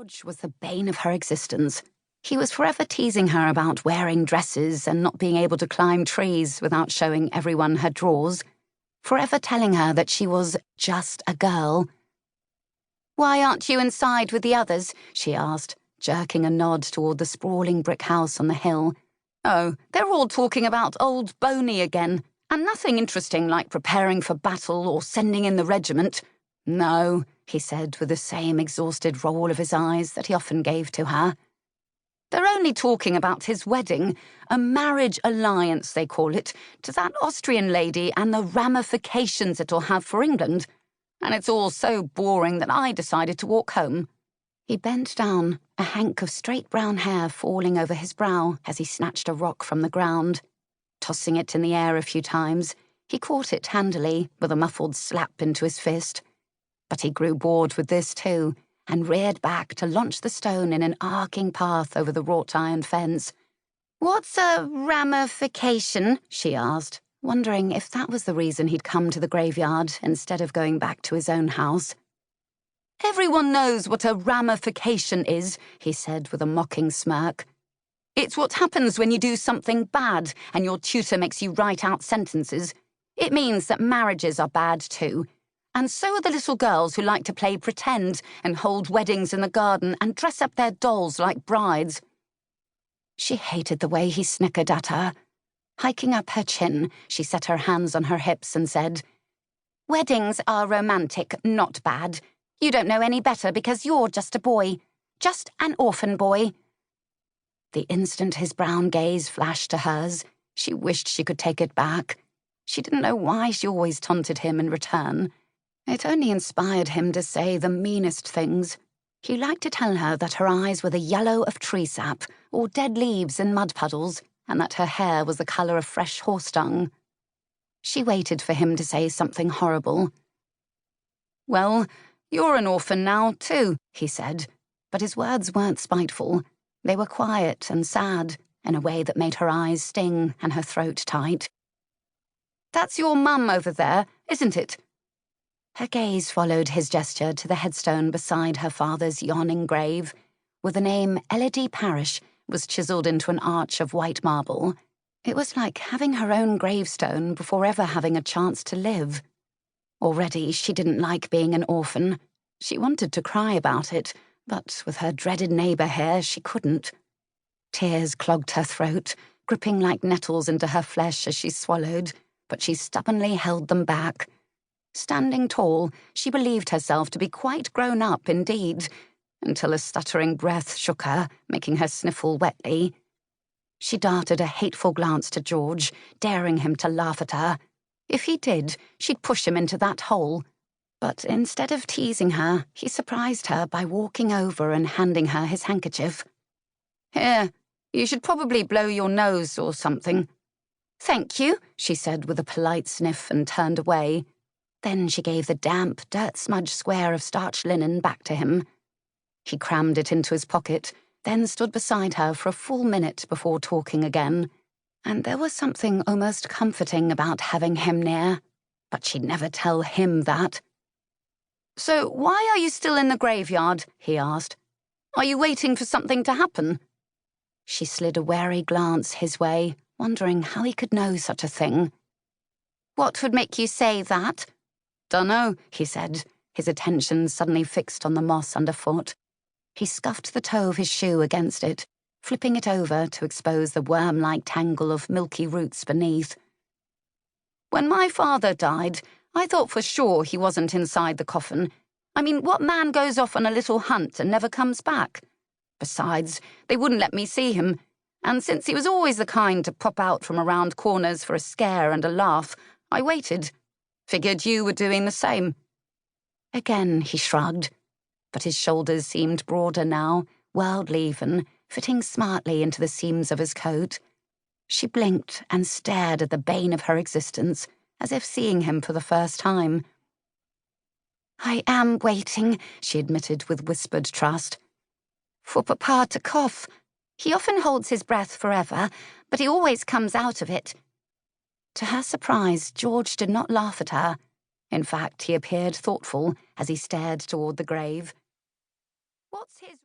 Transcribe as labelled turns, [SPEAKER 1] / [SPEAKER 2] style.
[SPEAKER 1] George was the bane of her existence. He was forever teasing her about wearing dresses and not being able to climb trees without showing everyone her drawers, forever telling her that she was just a girl. "Why aren't you inside with the others?" she asked, jerking a nod toward the sprawling brick house on the hill. "Oh, they're all talking about old Boney again, and nothing interesting like preparing for battle or sending in the regiment. No," he said with the same exhausted roll of his eyes that he often gave to her. "They're only talking about his wedding, a marriage alliance, they call it, to that Austrian lady and the ramifications it'll have for England. And it's all so boring that I decided to walk home." He bent down, a hank of straight brown hair falling over his brow as he snatched a rock from the ground. Tossing it in the air a few times, he caught it handily with a muffled slap into his fist. But he grew bored with this too, and reared back to launch the stone in an arcing path over the wrought-iron fence. "What's a ramification?" she asked, wondering if that was the reason he'd come to the graveyard instead of going back to his own house. "Everyone knows what a ramification is," he said with a mocking smirk. "It's what happens when you do something bad and your tutor makes you write out sentences. It means that marriages are bad too. And so are the little girls who like to play pretend and hold weddings in the garden and dress up their dolls like brides." She hated the way he snickered at her. Hiking up her chin, she set her hands on her hips and said, "Weddings are romantic, not bad. You don't know any better because you're just a boy. Just an orphan boy." The instant his brown gaze flashed to hers, she wished she could take it back. She didn't know why she always taunted him in return. It only inspired him to say the meanest things. He liked to tell her that her eyes were the yellow of tree sap or dead leaves in mud puddles, and that her hair was the colour of fresh horse dung. She waited for him to say something horrible. "Well, you're an orphan now, too," he said, but his words weren't spiteful. They were quiet and sad, in a way that made her eyes sting and her throat tight. "That's your mum over there, isn't it?" Her gaze followed his gesture to the headstone beside her father's yawning grave, where the name Elodie Parrish was chiselled into an arch of white marble. It was like having her own gravestone before ever having a chance to live. Already she didn't like being an orphan. She wanted to cry about it, but with her dreaded neighbour here, she couldn't. Tears clogged her throat, gripping like nettles into her flesh as she swallowed, but she stubbornly held them back. Standing tall, she believed herself to be quite grown up indeed, until a stuttering breath shook her, making her sniffle wetly. She darted a hateful glance to George, daring him to laugh at her. If he did, she'd push him into that hole. But instead of teasing her, he surprised her by walking over and handing her his handkerchief. "Here, you should probably blow your nose or something." "Thank you," she said with a polite sniff and turned away. Then she gave the damp, dirt-smudged square of starched linen back to him. He crammed it into his pocket, then stood beside her for a full minute before talking again. And there was something almost comforting about having him near, but she'd never tell him that. "So why are you still in the graveyard?" he asked. "Are you waiting for something to happen?" She slid a wary glance his way, wondering how he could know such a thing. "What would make you say that?" "Dunno," he said, his attention suddenly fixed on the moss underfoot. He scuffed the toe of his shoe against it, flipping it over to expose the worm-like tangle of milky roots beneath. "When my father died, I thought for sure he wasn't inside the coffin. I mean, what man goes off on a little hunt and never comes back? Besides, they wouldn't let me see him, and since he was always the kind to pop out from around corners for a scare and a laugh, I waited. Figured you were doing the same." Again he shrugged, but his shoulders seemed broader now, worldly even, fitting smartly into the seams of his coat. She blinked and stared at the bane of her existence, as if seeing him for the first time. "I am waiting," she admitted with whispered trust. "For Papa to cough. He often holds his breath forever, but he always comes out of it." To her surprise, George did not laugh at her. In fact, he appeared thoughtful as he stared toward the grave. "What's his